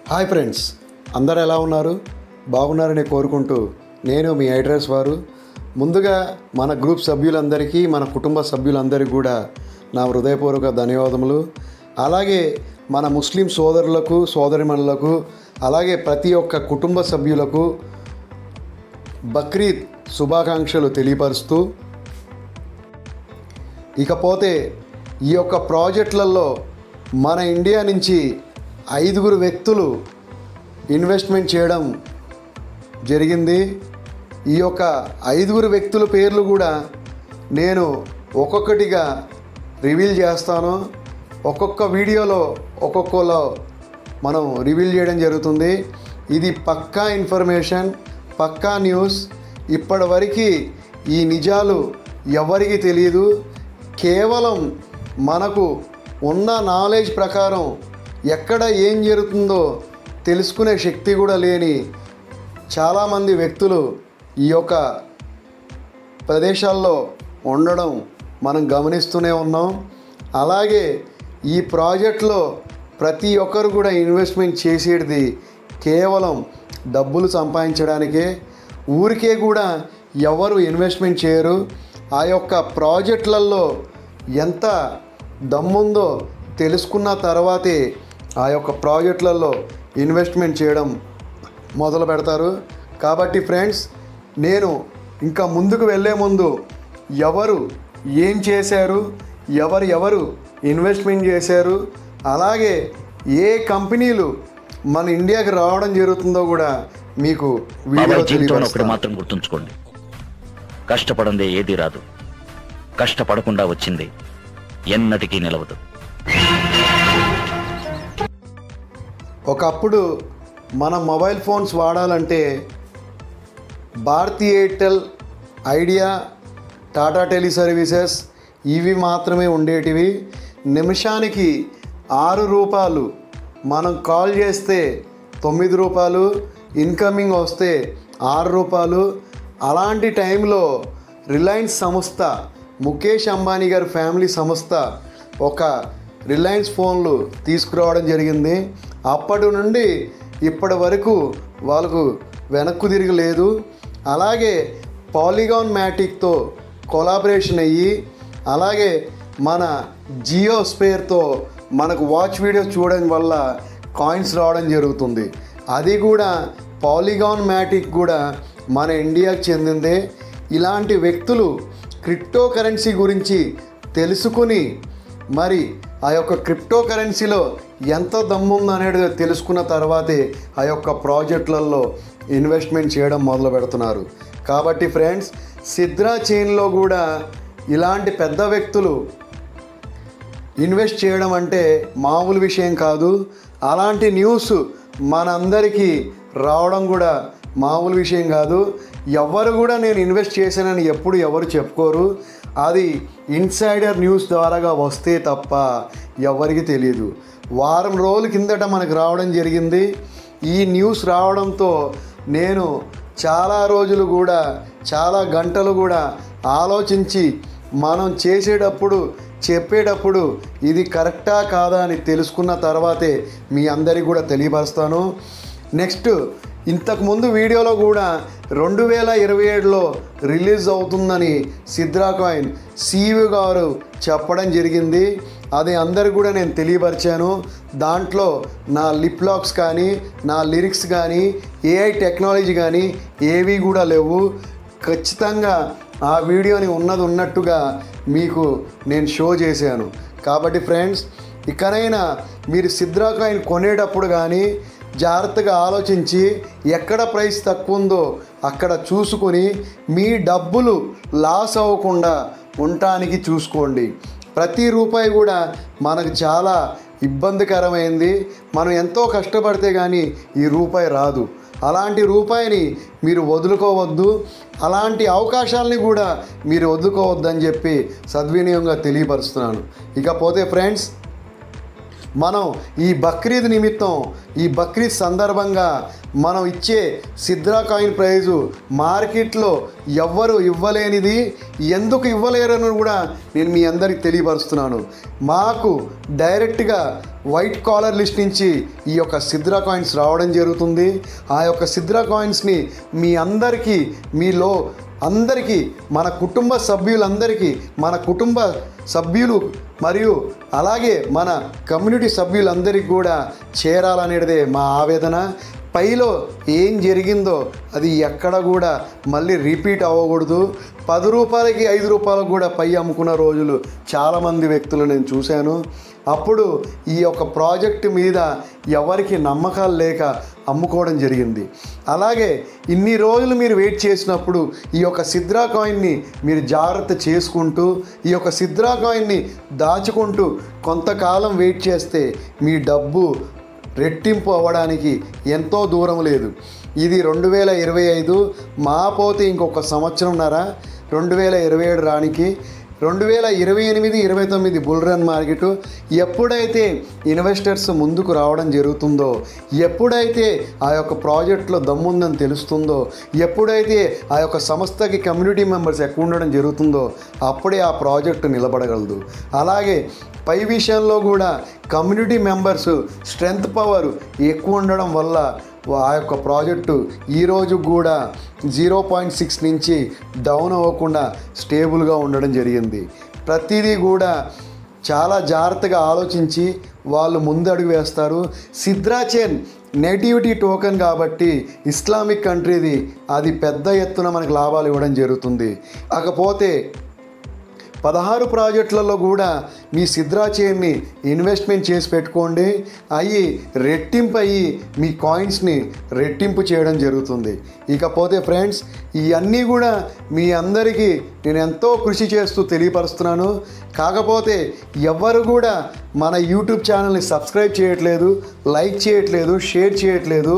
Hi friends, అందరూ ఎలా ఉన్నారు? బాగున్నారని కోరుకుంటూ నేను మీ అడ్రస్ వారు. ముందుగా మన గ్రూప్ సభ్యులందరికీ, మన కుటుంబ సభ్యులందరికీ కూడా నా హృదయపూర్వక ధన్యవాదములు. అలాగే మన ముస్లిం సోదరులకు, సోదరిమణులకు, అలాగే ప్రతి ఒక్క కుటుంబ సభ్యులకు బక్రీద్ శుభాకాంక్షలు తెలియపరుస్తూ, ఇకపోతే ఈ యొక్క ప్రాజెక్టులలో మన ఇండియా నుంచి 5 వ్యక్తులు ఇన్వెస్ట్మెంట్ చేయడం జరిగింది. ఈ యొక్క 5 వ్యక్తుల పేర్లు కూడా నేను ఒక్కొక్కటిగా రివీల్ చేస్తాను. ఒక్కొక్క వీడియోలో ఒక్కొక్కలో మనం రివీల్ చేయడం జరుగుతుంది. ఇది పక్కా ఇన్ఫర్మేషన్, పక్కా న్యూస్. ఇప్పటివరకు ఈ నిజాలు ఎవరికి తెలియదు. కేవలం మనకు ఉన్న నాలెడ్జ్ ప్రకారం ఎక్కడ ఏం జరుగుతుందో తెలుసుకునే శక్తి కూడా లేని చాలామంది వ్యక్తులు ఈ యొక్క ప్రదేశాల్లో ఉండడం మనం గమనిస్తూనే ఉన్నాం. అలాగే ఈ ప్రాజెక్ట్లో ప్రతి ఒక్కరు కూడా ఇన్వెస్ట్మెంట్ చేసేది కేవలం డబ్బులు సంపాదించడానికే. ఊరికే కూడా ఎవరు ఇన్వెస్ట్మెంట్ చేయరు. ఆ యొక్క ప్రాజెక్టులలో ఎంత దమ్ముందో తెలుసుకున్న తర్వాతే ఆ యొక్క ప్రాజెక్టులలో ఇన్వెస్ట్మెంట్ చేయడం మొదలు పెడతారు. కాబట్టి ఫ్రెండ్స్, నేను ఇంకా ముందుకు వెళ్ళే ముందు ఎవరు ఏం చేశారు, ఎవరు ఇన్వెస్ట్మెంట్ చేశారు, అలాగే ఏ కంపెనీలు మన ఇండియాకి రావడం జరుగుతుందో కూడా మీకు ఒకటి మాత్రం గుర్తుంచుకోండి, కష్టపడందే ఏది రాదు, కష్టపడకుండా వచ్చింది ఎన్నటికీ నిలవదు. ఒకప్పుడు మన మొబైల్ ఫోన్స్ వాడాలంటే Bharti Airtel, Idea, Tata teleservices ఇవి మాత్రమే ఉండేటివి. నిమిషానికి 6 రూపాయలు, మనం కాల్ చేస్తే 9 రూపాయలు, ఇన్కమింగ్ వస్తే 6 రూపాయలు. అలాంటి టైంలో రిలయన్స్ సంస్థ, ముఖేష్ అంబానీ గారి ఫ్యామిలీ సంస్థ ఒక రిలయన్స్ ఫోన్లు తీసుకురావడం జరిగింది. అప్పటి నుండి ఇప్పటి వరకు వాళ్ళకు వెనక్కు తిరగలేదు. అలాగే పాలిగాన్ మ్యాటిక్తో కొలాబరేషన్ అయ్యి, అలాగే మన జియో స్పేర్తో మనకు వాచ్ వీడియోస్ చూడడం వల్ల కాయిన్స్ రావడం జరుగుతుంది. అది కూడా పాలిగాన్ మ్యాటిక్ కూడా మన ఇండియాకి చెందిందే. ఇలాంటి వ్యక్తులు క్రిప్టో కరెన్సీ గురించి తెలుసుకుని, మరి ఆ యొక్క క్రిప్టో కరెన్సీలో ఎంత దమ్ముంది అనేది తెలుసుకున్న తర్వాతే ఆ యొక్క ప్రాజెక్టులలో ఇన్వెస్ట్మెంట్ చేయడం మొదలు పెడుతున్నారు. కాబట్టి ఫ్రెండ్స్, సిద్రా చైన్లో కూడా ఇలాంటి పెద్ద వ్యక్తులు ఇన్వెస్ట్ చేయడం అంటే మామూలు విషయం కాదు. అలాంటి న్యూస్ మనందరికీ రావడం కూడా మామూలు విషయం కాదు. ఎవరు కూడా నేను ఇన్వెస్ట్ చేశానని ఎప్పుడు ఎవరు చెప్పుకోరు. అది ఇన్సైడర్ న్యూస్ ద్వారాగా వస్తే తప్ప ఎవరికి తెలియదు. వారం రోజుల కిందట మనకు రావడం జరిగింది. ఈ న్యూస్ రావడంతో నేను చాలా రోజులు కూడా, చాలా గంటలు కూడా ఆలోచించి మనం చేసేటప్పుడు, చెప్పేటప్పుడు ఇది కరెక్టా కాదా అని తెలుసుకున్న తర్వాతే మీ అందరికీ కూడా తెలియపరుస్తాను. నెక్స్ట్, ఇంతకుముందు వీడియోలో కూడా 2027లో రిలీజ్ అవుతుందని సిద్రా కాయిన్ CEO గారు చెప్పడం జరిగింది. అది అందరికి కూడా నేను తెలియపరిచాను. దాంట్లో నా లిప్ లాక్స్ కానీ, నా లిరిక్స్ కానీ, AI టెక్నాలజీ కానీ ఏవి కూడా లేవు. ఖచ్చితంగా ఆ వీడియోని ఉన్నట్టుగా మీకు నేను షో చేశాను. కాబట్టి ఫ్రెండ్స్, ఇకనైనా మీరు సిద్రా కాయిన్ కొనేటప్పుడు కానీ జాగ్రత్తగా ఆలోచించి ఎక్కడ ప్రైస్ తక్కువ ఉందో అక్కడ చూసుకొని మీ డబ్బులు లాస్ అవ్వకుండా ఉండటానికి చూసుకోండి. ప్రతి రూపాయి కూడా మనకు చాలా ఇబ్బందికరమైంది. మనం ఎంతో కష్టపడితే కానీ ఈ రూపాయి రాదు. అలాంటి రూపాయిని మీరు వదులుకోవద్దు. అలాంటి అవకాశాలని కూడా మీరు వదులుకోవద్దని చెప్పి సద్వినియోగంగా తెలియపరుస్తున్నాను. ఇకపోతే ఫ్రెండ్స్, మనం ఈ బక్రీద్ నిమిత్తం, ఈ బక్రీద్ సందర్భంగా మనం ఇచ్చే సిద్రా కాయిన్ ప్రైజు మార్కెట్లో ఎవ్వరు ఇవ్వలేనిది. ఎందుకు ఇవ్వలేరని కూడా నేను మీ అందరికి తెలియపరుస్తున్నాను. మాకు డైరెక్ట్గా వైట్ కాలర్ లిస్ట్ నుంచి ఈ యొక్క సిద్రా కాయిన్స్ రావడం జరుగుతుంది. ఆ యొక్క సిద్రా కాయిన్స్ని మీ అందరికీ, మీలో అందరికీ, మన కుటుంబ సభ్యులందరికీ, మన కుటుంబ సభ్యులు మరియు అలాగే మన కమ్యూనిటీ సభ్యులందరికీ కూడా చేరాలనేదే మా ఆవేదన. పైలో ఏం జరిగిందో అది ఎక్కడ కూడా మళ్ళీ రిపీట్ అవ్వకూడదు. 10 రూపాయలకి 5 రూపాయలకు కూడా పై అమ్ముకున్న రోజులు చాలామంది వ్యక్తులు నేను చూశాను. అప్పుడు ఈ యొక్క ప్రాజెక్టు మీద ఎవరికి నమ్మకాలు లేక అమ్ముకోవడం జరిగింది. అలాగే ఇన్ని రోజులు మీరు వెయిట్ చేసినప్పుడు ఈ యొక్క సిద్రా కాయిన్ని మీరు జాగ్రత్త చేసుకుంటూ, ఈ యొక్క సిద్రా కాయిన్ని దాచుకుంటూ కొంతకాలం వెయిట్ చేస్తే మీ డబ్బు రెట్టింపు అవ్వడానికి ఎంతో దూరం లేదు. ఇది 2025 మా పోతే ఇంకొక సంవత్సరంన్నర 2027 రానికి. 2028, 29 బుల్ రన్ మార్కెట్ ఎప్పుడైతే ఇన్వెస్టర్స్ ముందుకు రావడం జరుగుతుందో, ఎప్పుడైతే ఆ యొక్క ప్రాజెక్ట్లో దమ్ముందని తెలుస్తుందో, ఎప్పుడైతే ఆ యొక్క సంస్థకి కమ్యూనిటీ మెంబర్స్ ఎక్కువ ఉండడం జరుగుతుందో అప్పుడే ఆ ప్రాజెక్టు నిలబడగలదు. అలాగే పై విషయంలో కూడా కమ్యూనిటీ మెంబర్స్ స్ట్రెంగ్త్ పవర్ ఎక్కువ ఉండడం వల్ల ఆ యొక్క ప్రాజెక్టు ఈరోజు కూడా 0.6 నుంచి డౌన్ అవ్వకుండా స్టేబుల్గా ఉండడం జరిగింది. ప్రతిదీ కూడా చాలా జాగ్రత్తగా ఆలోచించి వాళ్ళు ముందడుగు వేస్తారు. సిద్రా చైన్ నేటివిటీ టోకెన్ కాబట్టి ఇస్లామిక్ కంట్రీది, అది పెద్ద ఎత్తున మనకు లాభాలు ఇవ్వడం జరుగుతుంది. కాకపోతే 16 ప్రాజెక్టులలో కూడా మీ సిద్రా చైన్ని ఇన్వెస్ట్మెంట్ చేసి పెట్టుకోండి. అవి రెట్టింపు అయ్యి మీ కాయిన్స్ని రెట్టింపు చేయడం జరుగుతుంది. ఇకపోతే ఫ్రెండ్స్, ఇవన్నీ కూడా మీ అందరికీ నేను ఎంతో కృషి చేస్తూ తెలియపరుస్తున్నాను. కాకపోతే ఎవరు కూడా మన యూట్యూబ్ ఛానల్ని సబ్స్క్రైబ్ చేయట్లేదు, లైక్ చేయట్లేదు, షేర్ చేయట్లేదు.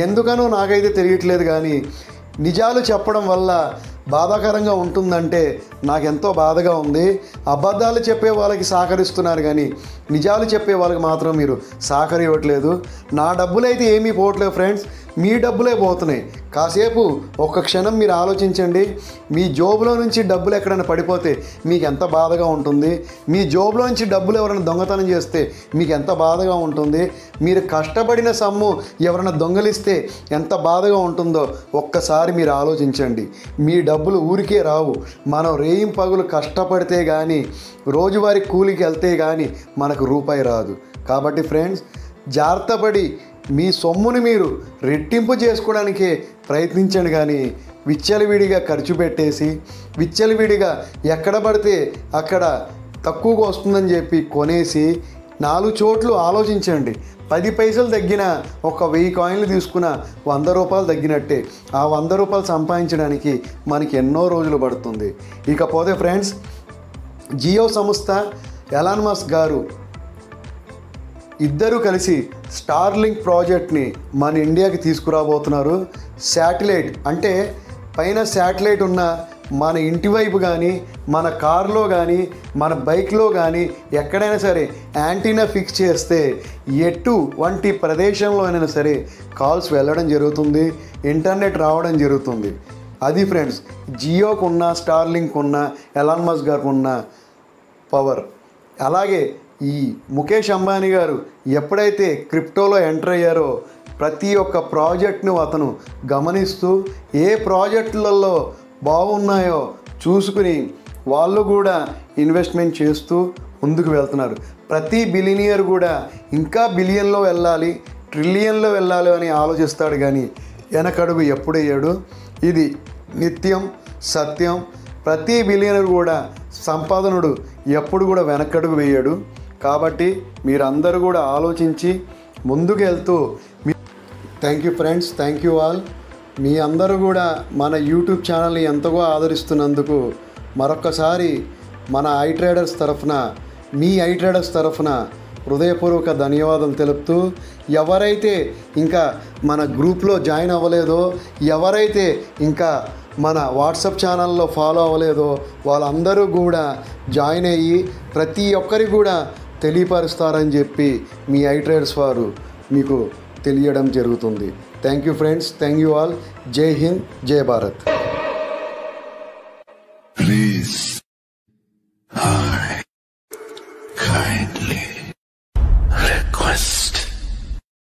ఎందుకనో నాకైతే తెలియట్లేదు. కానీ నిజాలు చెప్పడం వల్ల బాధాకరంగా ఉంటుందంటే నాకెంతో బాధగా ఉంది. అబద్ధాలు చెప్పే వాళ్ళకి సహకరిస్తున్నారు కానీ నిజాలు చెప్పే వాళ్ళకి మాత్రం మీరు సహకరివ్వట్లేదు. నా డబ్బులైతే ఏమీ పోవట్లేదు ఫ్రెండ్స్, మీ డబ్బులే పోతున్నాయి. కాసేపు ఒక్క క్షణం మీరు ఆలోచించండి. మీ జోబులో నుంచి డబ్బులు ఎక్కడైనా పడిపోతే మీకు ఎంత బాధగా ఉంటుంది? మీ జోబులో నుంచి డబ్బులు ఎవరైనా దొంగతనం చేస్తే మీకు ఎంత బాధగా ఉంటుంది? మీరు కష్టపడిన సొమ్ము ఎవరైనా దొంగలిస్తే ఎంత బాధగా ఉంటుందో ఒక్కసారి మీరు ఆలోచించండి. మీ డబ్బులు ఊరికే రావు. మనం రేయింపగులు కష్టపడితే కానీ, రోజువారీ కూలికి వెళ్తే కానీ మనకు రూపాయి రాదు. కాబట్టి ఫ్రెండ్స్, జాగ్రత్తపడి మీ సొమ్ముని మీరు రెట్టింపు చేసుకోవడానికే ప్రయత్నించండి. కానీ విచ్చలవిడిగా ఖర్చు పెట్టేసి, విచ్చలవిడిగా ఎక్కడ పడితే అక్కడ తక్కువగా వస్తుందని చెప్పి కొనేసి 4 చోట్లు ఆలోచించండి. 10 పైసలు తగ్గిన ఒక 1000 కాయిన్లు తీసుకున్న 100 రూపాయలు తగ్గినట్టే. ఆ 100 రూపాయలు సంపాదించడానికి మనకి ఎన్నో రోజులు పడుతుంది. ఇకపోతే ఫ్రెండ్స్, జియో సంస్థ ఎలాన్ మస్క్ గారు ఇద్దరూ కలిసి స్టార్లింక్ ప్రాజెక్ట్ని మన ఇండియాకి తీసుకురాబోతున్నారు. శాటిలైట్ అంటే పైన శాటిలైట్ ఉన్న మన ఇంటి వైపు కానీ, మన కారులో కానీ, మన బైక్లో కానీ ఎక్కడైనా సరే యాంటీనా ఫిక్స్ చేస్తే ఎటువంటి ప్రదేశంలో అయినా సరే కాల్స్ వెళ్ళడం జరుగుతుంది, ఇంటర్నెట్ రావడం జరుగుతుంది. అది ఫ్రెండ్స్, జియోకు ఉన్న, స్టార్లింక్ ఉన్న, ఎలాన్ మస్క్ గారికి ఉన్న పవర్. అలాగే ఈ ముఖేష్ అంబానీ గారు ఎప్పుడైతే క్రిప్టోలో ఎంటర్ అయ్యారో ప్రతి ఒక్క ప్రాజెక్ట్ను అతను గమనిస్తూ ఏ ప్రాజెక్టులలో బాగున్నాయో చూసుకుని వాళ్ళు కూడా ఇన్వెస్ట్మెంట్ చేస్తూ ముందుకు వెళ్తున్నారు. ప్రతి బిలియనియర్ కూడా ఇంకా బిలియన్లో వెళ్ళాలి, ట్రిలియన్లో వెళ్ళాలి అని ఆలోచిస్తాడు. కానీ వెనకడుగు ఎప్పుడయ్యాడు? ఇది నిత్యం సత్యం. ప్రతి బిలియనర్ కూడా సంపాదనుడు ఎప్పుడు కూడా వెనకడుగు వేయడు. కాబట్టి మీరందరూ కూడా ఆలోచించి ముందుకు వెళ్తూ thank you friends, thank you all. మీ అందరూ కూడా మన యూట్యూబ్ ఛానల్ని ఎంతగా ఆదరిస్తున్నందుకు మరొక్కసారి మన ఐ ట్రేడర్స్ తరఫున, మీ ఐ ట్రేడర్స్ తరఫున హృదయపూర్వక ధన్యవాదాలు తెలుపుతూ, ఎవరైతే ఇంకా మన గ్రూప్లో జాయిన్ అవ్వలేదో, ఎవరైతే ఇంకా మన వాట్సాప్ ఛానల్లో ఫాలో అవ్వలేదో వాళ్ళందరూ కూడా జాయిన్ అయ్యి ప్రతి ఒక్కరికి కూడా తెలియపరుస్తారని చెప్పి మీ ఐట్రేడర్స్ వారు మీకు తెలియడం జరుగుతుంది. Thank you friends, thank you all. జై హింద్, జై భారత్.